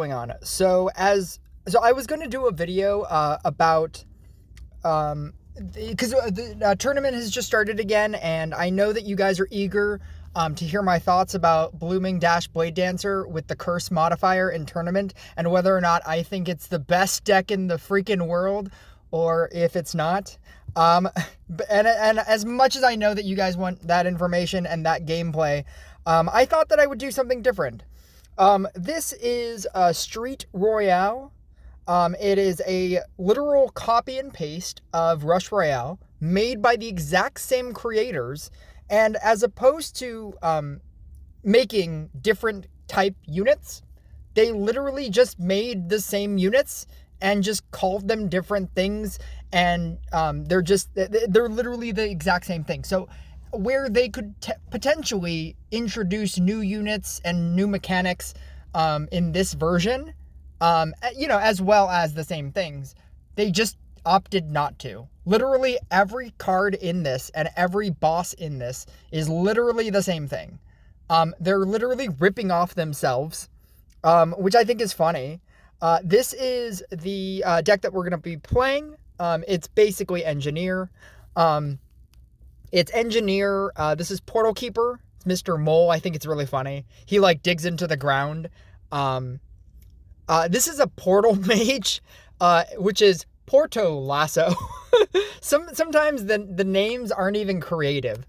going on? So I was going to do a video about because the tournament has just started again, and I know that you guys are eager to hear my thoughts about Blooming Dash Blade Dancer with the curse modifier in tournament, and whether or not I think it's the best deck in the freaking world, or if it's not. And as much as I know that you guys want that information and that gameplay, I thought that I would do something different. This is a Street Royale. It is a literal copy and paste of Rush Royale, made by the exact same creators, and as opposed to making different type units, they literally just made the same units and just called them different things, and they're literally the exact same thing. So where they could potentially introduce new units and new mechanics in this version, as well as the same things, they just opted not to. Literally every card in this and every boss in this is literally the same thing. They're literally ripping off themselves, which I think is funny. This is the deck that we're going to be playing. It's basically Engineer. It's Engineer. This is Portal Keeper. It's Mr. Mole. I think it's really funny. He digs into the ground. This is a Portal Mage, which is Porto Lasso. Sometimes the names aren't even creative.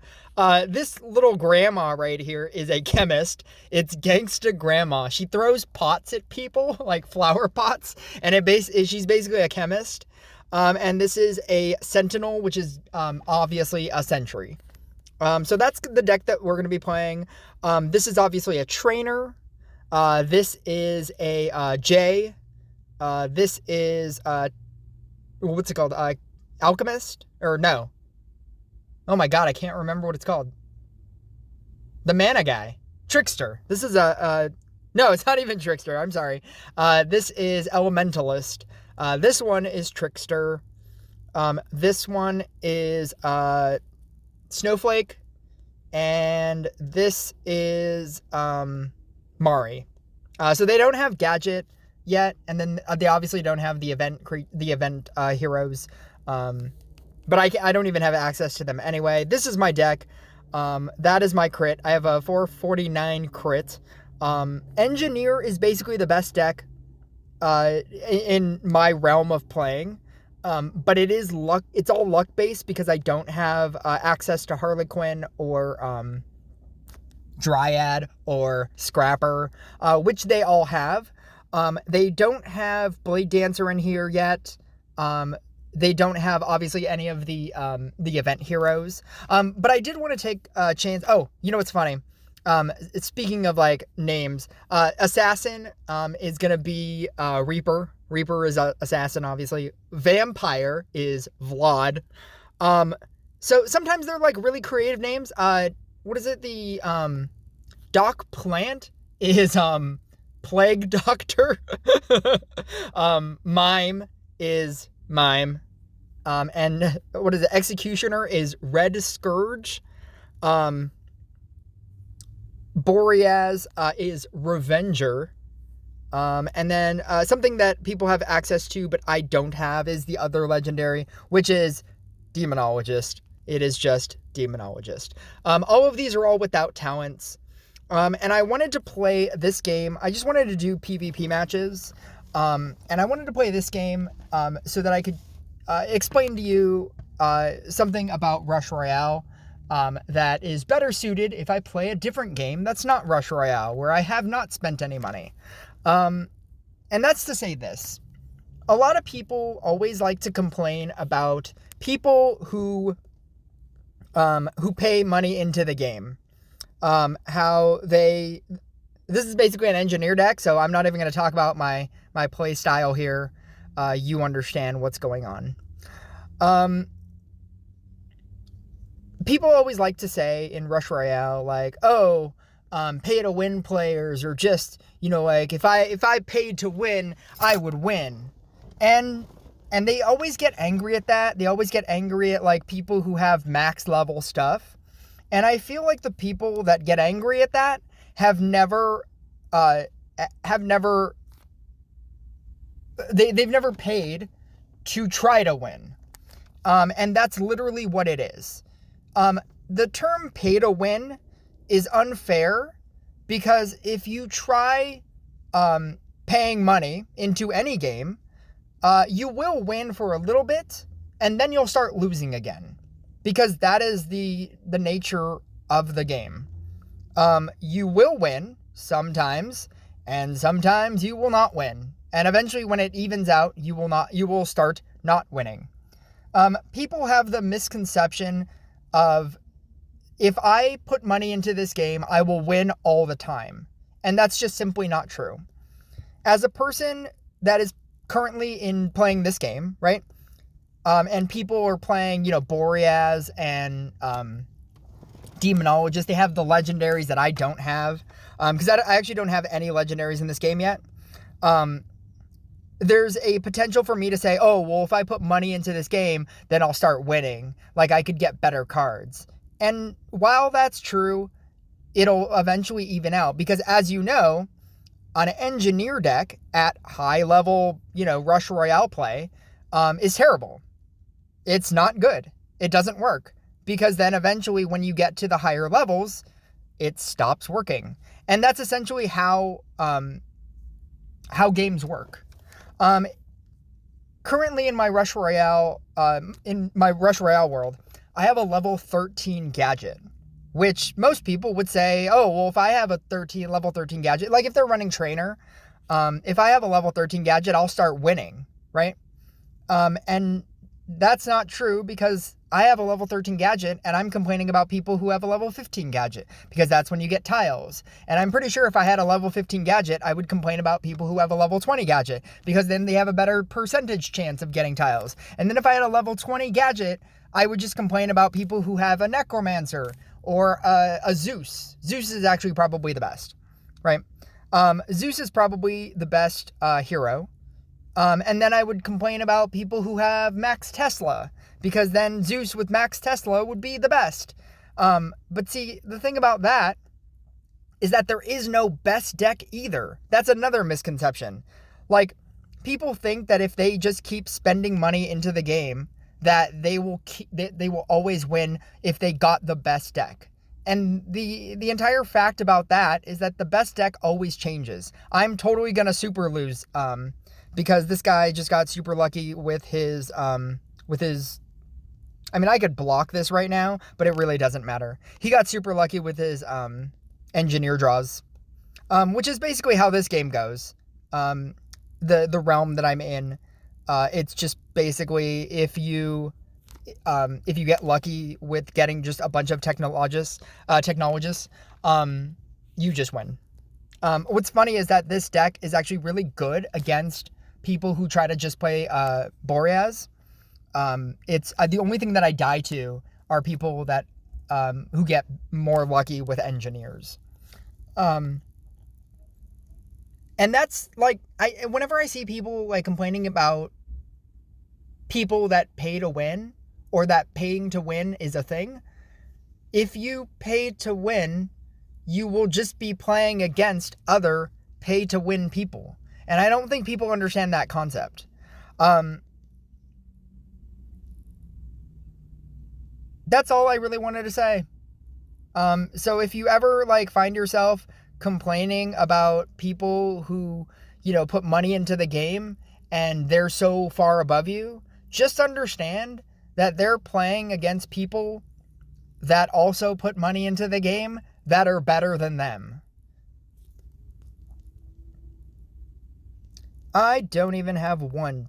This little grandma right here is a chemist. It's Gangsta Grandma. She throws pots at people, like flower pots, and she's basically a chemist. And this is a Sentinel, which is obviously a Sentry. So that's the deck that we're going to be playing. This is obviously a Trainer. This is a J. This is what's it called? Alchemist? Or no. Oh my god, I can't remember what it's called. The mana guy. Trickster. This is no, it's not even Trickster. I'm sorry. This is Elementalist. This one is Trickster. This one is Snowflake. And this is Mari. So they don't have Gadget yet, and then they obviously don't have the event heroes. But I don't even have access to them anyway. This is my deck. That is my crit. I have a 449 crit. Engineer is basically the best deck in my realm of playing. But it is luck. It's all luck based because I don't have access to Harlequin or Dryad or Scrapper, which they all have. They don't have Blade Dancer in here yet. They don't have, obviously, any of the event heroes. But I did want to take a chance. Oh, you know what's funny? Speaking of, names, Assassin is going to be Reaper. Reaper is Assassin, obviously. Vampire is Vlad. So sometimes they're, really creative names. What is it? The Doc Plant is Plague Doctor. Mime is Mime. And what is it? Executioner is Red Scourge. Boreas is Revenger. And then something that people have access to but I don't have is the other legendary, which is Demonologist. It is just Demonologist. All of these are all without talents. And I wanted to play this game. I just wanted to do PvP matches. And I wanted to play this game so that I could explain to you something about Rush Royale that is better suited if I play a different game that's not Rush Royale, where I have not spent any money. And that's to say this. A lot of people always like to complain about people who pay money into the game. This is basically an Engineer deck, so I'm not even going to talk about my play style here. You understand what's going on. People always like to say in Rush Royale, pay to win players, or just, if I paid to win, I would win. And they always get angry at that. They always get angry at people who have max level stuff. And I feel like the people that get angry at that have never they've never paid to try to win. And that's literally what it is. The term pay to win is unfair because if you try paying money into any game, you will win for a little bit and then you'll start losing again because that is the nature of the game. You will win sometimes and sometimes you will not win. And eventually when it evens out, you will start not winning. People have the misconception of if I put money into this game, I will win all the time. And that's just simply not true. As a person that is currently in playing this game, right? And people are playing, Boreas and Demonologist. They have the legendaries that I don't have. Because I actually don't have any legendaries in this game yet. There's a potential for me to say, oh, well, if I put money into this game, then I'll start winning. Like I could get better cards. And while that's true, it'll eventually even out because as you know, on an engineer deck at high level, Rush Royale play is terrible. It's not good. It doesn't work because then eventually when you get to the higher levels, it stops working. And that's essentially how games work. Currently in my Rush Royale world, I have a level 13 gadget, which most people would say, oh, well, if I have a level 13 gadget, like if they're running trainer, if I have a level 13 gadget, I'll start winning, right? And that's not true because I have a level 13 gadget and I'm complaining about people who have a level 15 gadget because that's when you get tiles. And I'm pretty sure if I had a level 15 gadget, I would complain about people who have a level 20 gadget because then they have a better percentage chance of getting tiles. And then if I had a level 20 gadget, I would just complain about people who have a Necromancer or a Zeus. Zeus is actually probably the best, right? Zeus is probably the best hero. And then I would complain about people who have Max Tesla, because then Zeus with Max Tesla would be the best. But see, the thing about that is that there is no best deck either. That's another misconception. Like, people think that if they just keep spending money into the game, that they will always win if they got the best deck. And the entire fact about that is that the best deck always changes. I'm totally gonna super lose, because this guy just got super lucky with his, I mean, I could block this right now, but it really doesn't matter. He got super lucky with his, engineer draws, which is basically how this game goes. The realm that I'm in, it's just basically if you get lucky with getting just a bunch of technologists, you just win. What's funny is that this deck is actually really good against people who try to just play Boreas. It's the only thing that I die to are people that who get more lucky with engineers. And that's like, whenever I see people like complaining about people that pay to win or that paying to win is a thing, if you pay to win, you will just be playing against other pay to win people. And I don't think people understand that concept. That's all I really wanted to say. So if you ever like find yourself complaining about people who, put money into the game and they're so far above you, just understand that they're playing against people that also put money into the game that are better than them. I don't even have one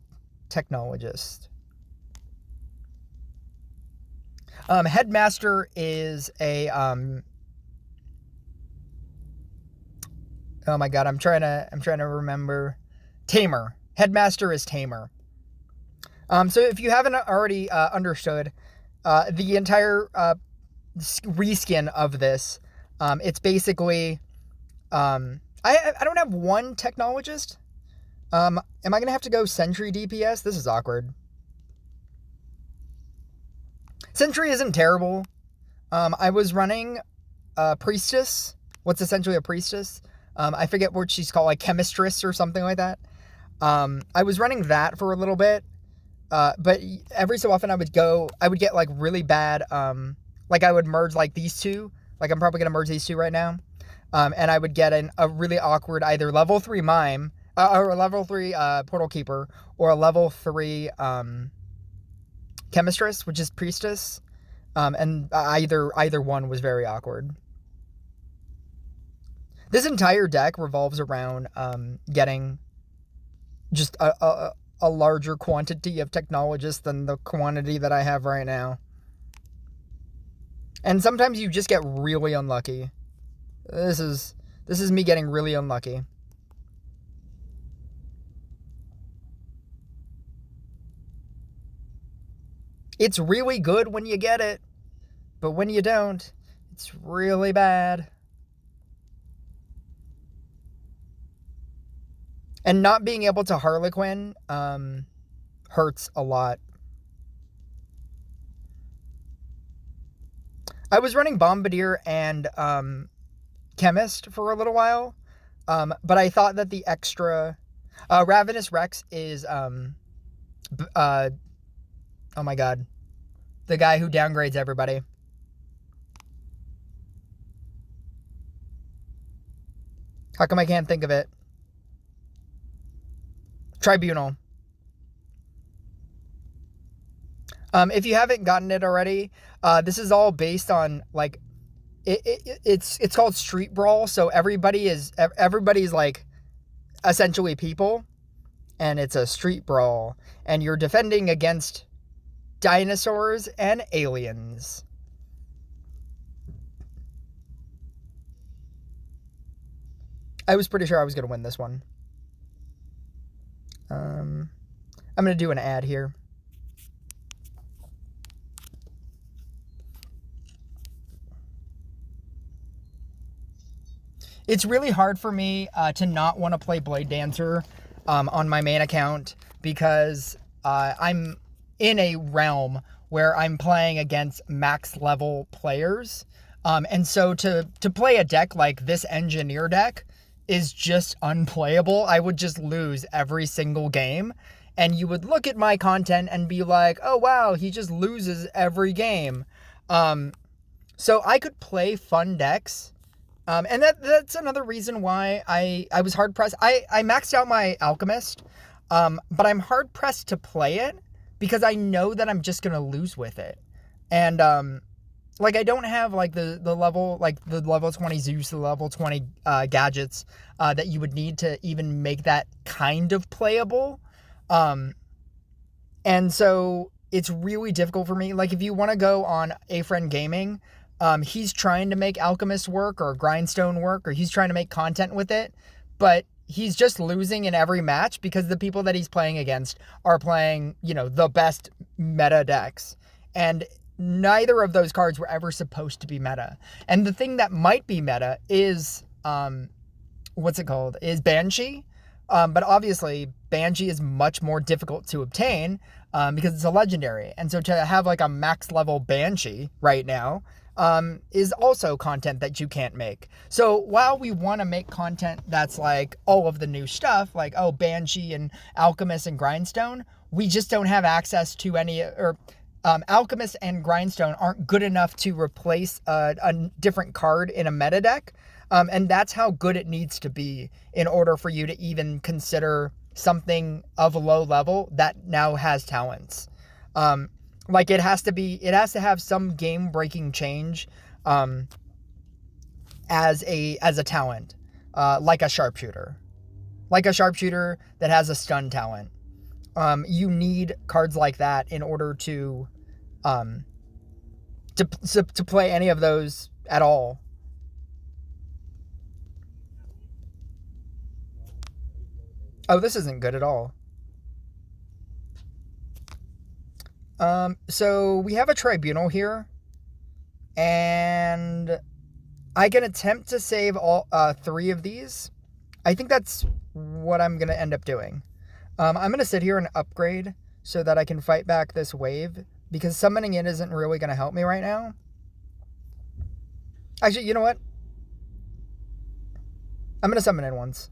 Technologist. Headmaster is a oh my god, I'm trying to remember. Tamer. Headmaster is Tamer. So if you haven't already understood, the entire reskin of this, it's basically I don't have one Technologist. Am I gonna have to go Sentry DPS? This is awkward. Sentry isn't terrible. I was running a Priestess. What's essentially a Priestess. I forget what she's called, like Chemistress or something like that. I was running that for a little bit, but every so often I would get like really bad, like I would merge like these two, like I'm probably going to merge these two right now, and I would get a really awkward either level 3 mime, or a level 3 portal keeper, or a level 3 chemistress, which is priestess, and either one was very awkward. This entire deck revolves around getting just a larger quantity of technologists than the quantity that I have right now. And sometimes you just get really unlucky. This is me getting really unlucky. It's really good when you get it, but when you don't, it's really bad. And not being able to Harlequin hurts a lot. I was running Bombardier and Chemist for a little while, but I thought that the extra Ravenous Rex is oh my god, the guy who downgrades everybody. How come I can't think of it? Tribunal. If you haven't gotten it already, this is all based on like it's called Street Brawl, so everybody's like essentially people, and it's a street brawl, and you're defending against dinosaurs and aliens. I was pretty sure I was going to win this one. I'm going to do an ad here. It's really hard for me to not want to play Blade Dancer on my main account, because I'm in a realm where I'm playing against max level players. And so to play a deck like this engineer deck is just unplayable. I would just lose every single game. And you would look at my content and be like, oh wow, he just loses every game. So I could play fun decks. And that's another reason why I was hard pressed. I maxed out my Alchemist, but I'm hard pressed to play it because I know that I'm just gonna lose with it. And like I don't have like the level 20 Zeus, the level 20 gadgets that you would need to even make that kind of playable. And so it's really difficult for me. Like if you want to go on A Friend Gaming, he's trying to make Alchemist work or Grindstone work, or he's trying to make content with it, but he's just losing in every match because the people that he's playing against are playing, the best meta decks. And neither of those cards were ever supposed to be meta. And the thing that might be meta is, is Banshee. But obviously Banshee is much more difficult to obtain because it's a legendary. And so to have like a max level Banshee right now is also content that you can't make. So while we want to make content that's like all of the new stuff, like, Banshee and Alchemist and Grindstone, we just don't have access to any, or Alchemist and Grindstone aren't good enough to replace a different card in a meta deck. And that's how good it needs to be in order for you to even consider something of a low level that now has talents. Like it has to have some game breaking change as a talent, like a sharpshooter that has a stun talent. You need cards like that in order to play any of those at all. Oh, this isn't good at all. So we have a tribunal here, and I can attempt to save all 3 of these. I think that's what I'm gonna end up doing. I'm gonna sit here and upgrade so that I can fight back this wave, because summoning it isn't really gonna help me right now. Actually, you know what? I'm gonna summon in once.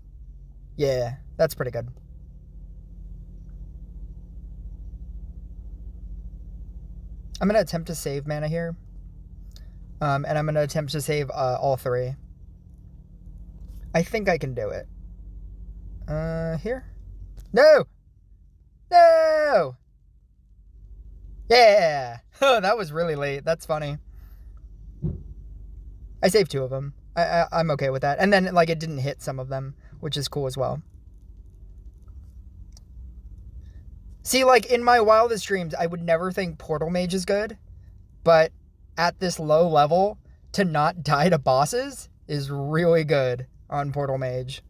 Yeah, that's pretty good. I'm going to attempt to save mana here. And I'm going to attempt to save all 3. I think I can do it. Here? No! No! Yeah! Oh, that was really late. That's funny. I saved 2 of them. I'm okay with that. And then, like, it didn't hit some of them, which is cool as well. See, like, in my wildest dreams, I would never think Portal Mage is good. But at this low level, to not die to bosses is really good on Portal Mage.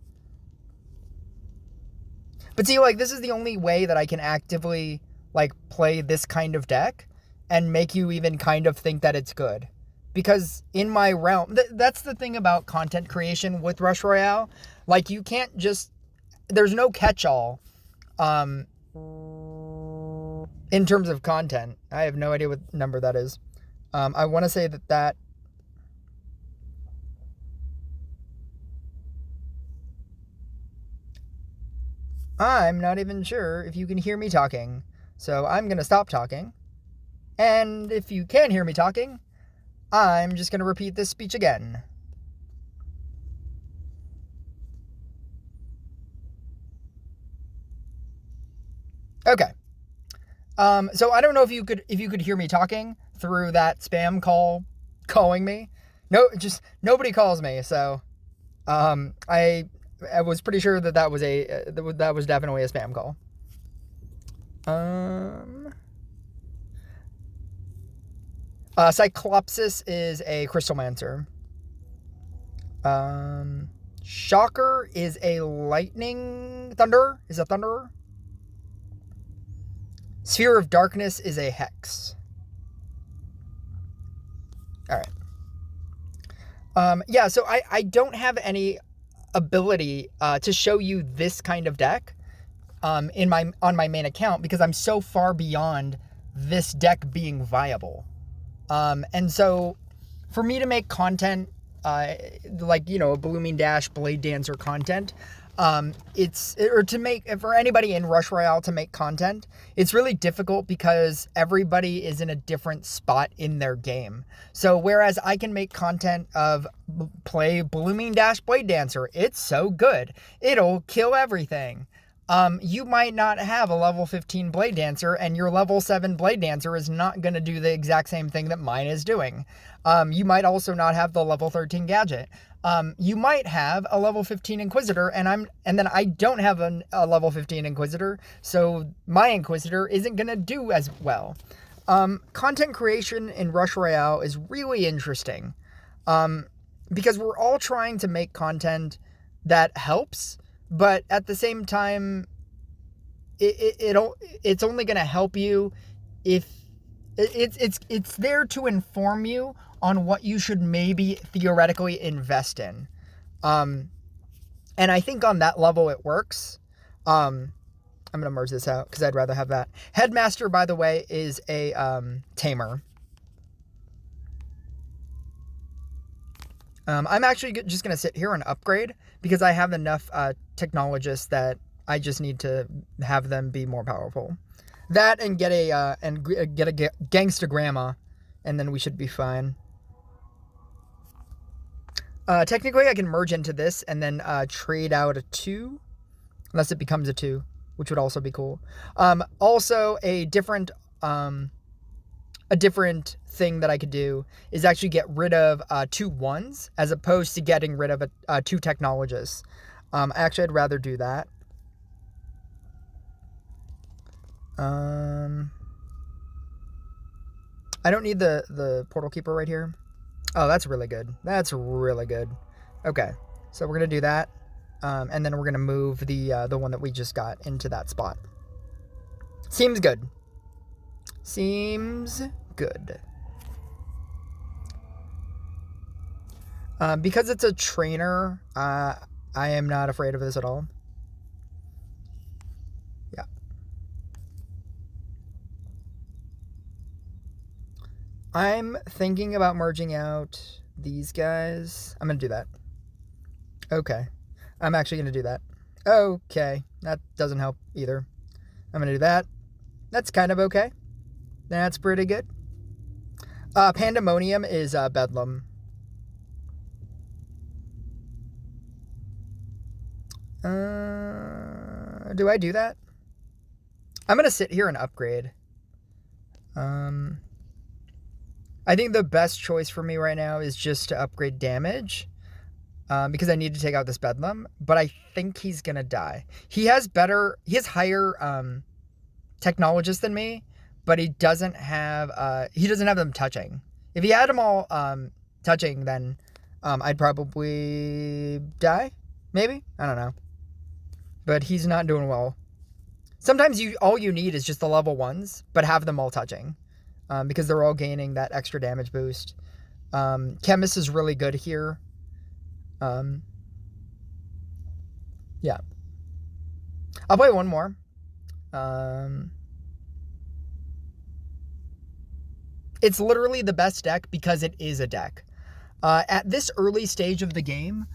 But see, like, this is the only way that I can actively, like, play this kind of deck and make you even kind of think that it's good. Because in my realm, that's the thing about content creation with Rush Royale. Like, you can't just, there's no catch-all in terms of content. I have no idea what number that is. I want to say that I'm not even sure if you can hear me talking. So I'm going to stop talking. And if you can hear me talking, I'm just going to repeat this speech again. Okay. So I don't know if you could hear me talking through that spam call calling me. No, just nobody calls me. So, I was pretty sure that was definitely a spam call. Cyclopsis is a Crystalmancer. Shocker is a lightning thunder. Is a thunderer. Sphere of Darkness is a hex. All right. Yeah, so I don't have any ability to show you this kind of deck on my main account because I'm so far beyond this deck being viable. And so for me to make content like, you know, Blooming Dash, Blade Dancer content, for anybody in Rush Royale to make content, it's really difficult because everybody is in a different spot in their game. So whereas I can make content of play Blooming Dash Blade Dancer, it's so good, it'll kill everything. You might not have a level 15 Blade Dancer, and your level 7 Blade Dancer is not going to do the exact same thing that mine is doing. You might also not have the level 13 Gadget. You might have a level 15 Inquisitor, and then I don't have a level 15 Inquisitor, so my Inquisitor isn't going to do as well. Content creation in Rush Royale is really interesting, because we're all trying to make content that helps, but at the same time, it's only going to help you if it's there to inform you on what you should maybe theoretically invest in. And I think on that level it works. I'm going to merge this out because I'd rather have that. Headmaster, by the way, is a tamer. I'm actually just going to sit here and upgrade because I have enough technologists that I just need to have them be more powerful. That and get a gangsta grandma, and then we should be fine. Technically, I can merge into this and then trade out a 2, unless it becomes a 2, which would also be cool. Also, a different thing that I could do is actually get rid of 2 1s as opposed to getting rid of 2 technologists. Actually, I'd rather do that. I don't need the Portal Keeper right here. Oh, that's really good. That's really good. Okay, so we're gonna do that, and then we're gonna move the one that we just got into that spot. Seems good. Seems good. Because it's a trainer, I am not afraid of this at all. Yeah. I'm thinking about merging out these guys. I'm going to do that. Okay. I'm actually going to do that. Okay. That doesn't help either. I'm going to do that. That's kind of okay. That's pretty good. Pandemonium is Bedlam. Do I do that? I'm going to sit here and upgrade. I think the best choice for me right now is just to upgrade damage. Because I need to take out this Bedlam. But I think he's going to die. He has higher Technologist than me. But he doesn't have them touching. If he had them all touching, then I'd probably die. Maybe? I don't know. But he's not doing well. Sometimes all you need is just the level 1s, but have them all touching. Because they're all gaining that extra damage boost. Chemist is really good here. Yeah. I'll play one more. It's literally the best deck because it is a deck. At this early stage of the game,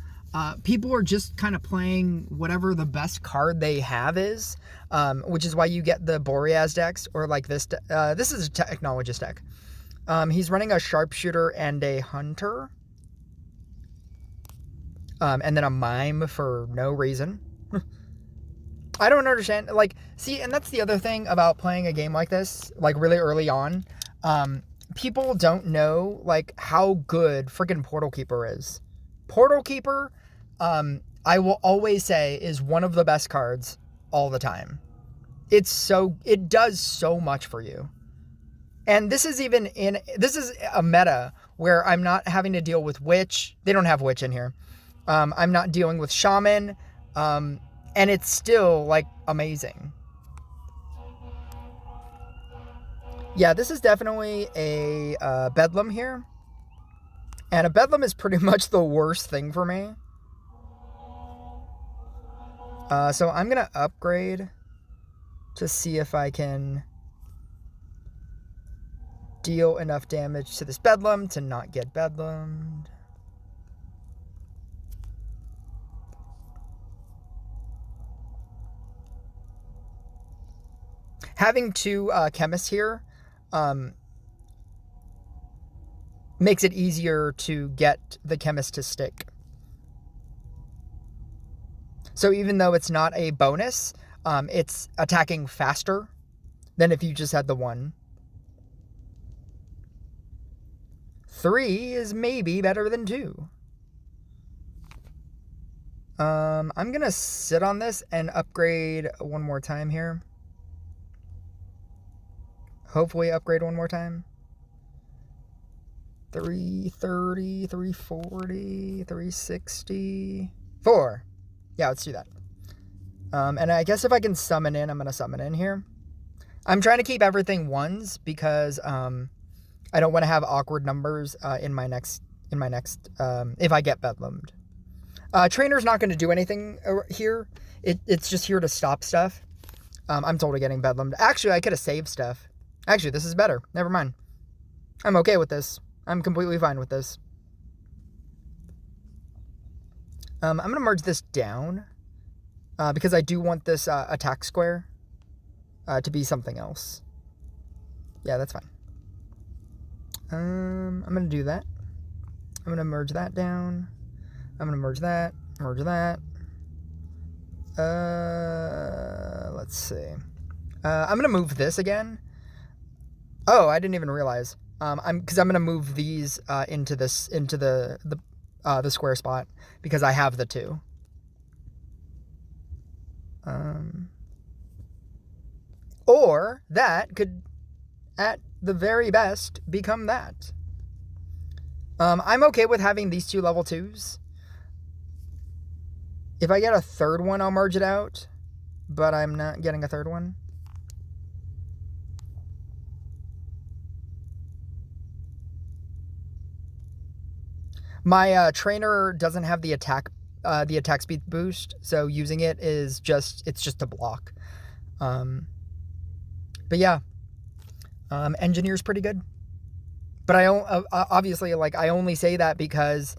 people are just kind of playing whatever the best card they have is, which is why you get the Boreas decks, or like this. This is a Technologist deck. He's running a Sharpshooter and a Hunter. And then a Mime for no reason. I don't understand. Like, see, and that's the other thing about playing a game like this, like really early on. People don't know, like, how good freaking Portal Keeper is. Portal Keeper, I will always say, is one of the best cards all the time. It does so much for you. And this is a meta where I'm not having to deal with Witch. They don't have Witch in here. I'm not dealing with Shaman. And it's still, like, amazing. Yeah, this is definitely a Bedlam here. And a Bedlam is pretty much the worst thing for me. So I'm going to upgrade to see if I can deal enough damage to this Bedlam to not get Bedlammed. Having two chemists here makes it easier to get the chemist to stick. So even though it's not a bonus, it's attacking faster than if you just had the one. 3 is maybe better than 2. I'm going to sit on this and upgrade one more time here. Hopefully upgrade one more time. 330, 340, 360, 4. Yeah, let's do that. And I guess if I can summon in, I'm going to summon in here. I'm trying to keep everything 1s because I don't want to have awkward numbers in my next if I get Bedlammed. Trainer's not going to do anything here. It's just here to stop stuff. I'm totally getting Bedlammed. Actually, I could have saved stuff. Actually, this is better. Never mind. I'm okay with this. I'm completely fine with this. I'm going to merge this down because I do want this attack square to be something else. Yeah, that's fine. I'm going to do that. I'm going to merge that down. I'm going to merge that. Merge that. Let's see. I'm going to move this again. Oh, I didn't even realize. Because I'm going to move these into the square spot because I have the 2. Or that could, at the very best, become that. I'm okay with having these 2 level 2s. If I get a 3rd one, I'll merge it out. But I'm not getting a 3rd one. My trainer doesn't have the attack speed boost, so using it is just a block. But yeah, engineer's pretty good. But I obviously, like, I only say that because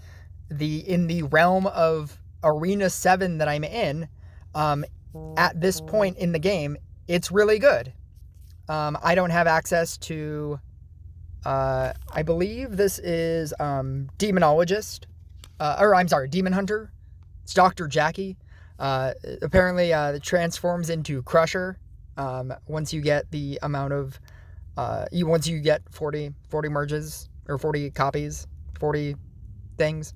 in the realm of Arena 7 that I'm in, at this point in the game, it's really good. I don't have access to I believe this is Demonologist. Or I'm sorry, Demon Hunter. It's Dr. Jackie. Apparently, it transforms into Crusher once you get the amount of... once you get 40 merges, or 40 copies, 40 things.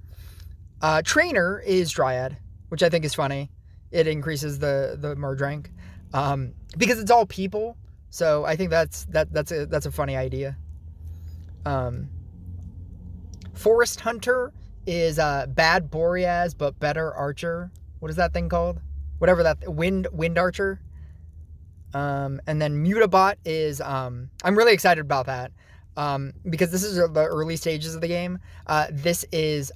Trainer is Dryad, which I think is funny. It increases the merge rank. Because it's all people, so I think that's a funny idea. Forest Hunter is Bad Boreas, but better archer. What is that thing called? Whatever that... Wind archer. And then Mutabot is... I'm really excited about that. Because this is the early stages of the game. This is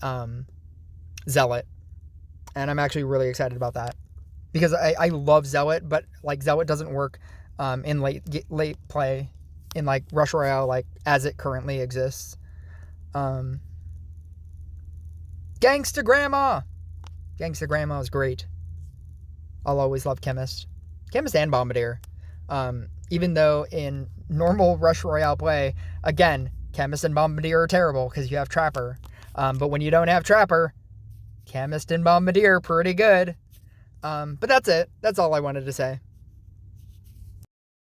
Zealot. And I'm actually really excited about that. Because I love Zealot, but like Zealot doesn't work in late play in like Rush Royale, like as it currently exists. Gangsta Grandma is great. I'll always love Chemist and Bombardier. Even though in normal Rush Royale play, again, Chemist and Bombardier are terrible because you have Trapper. But when you don't have Trapper, Chemist and Bombardier are pretty good. But that's it. That's all I wanted to say.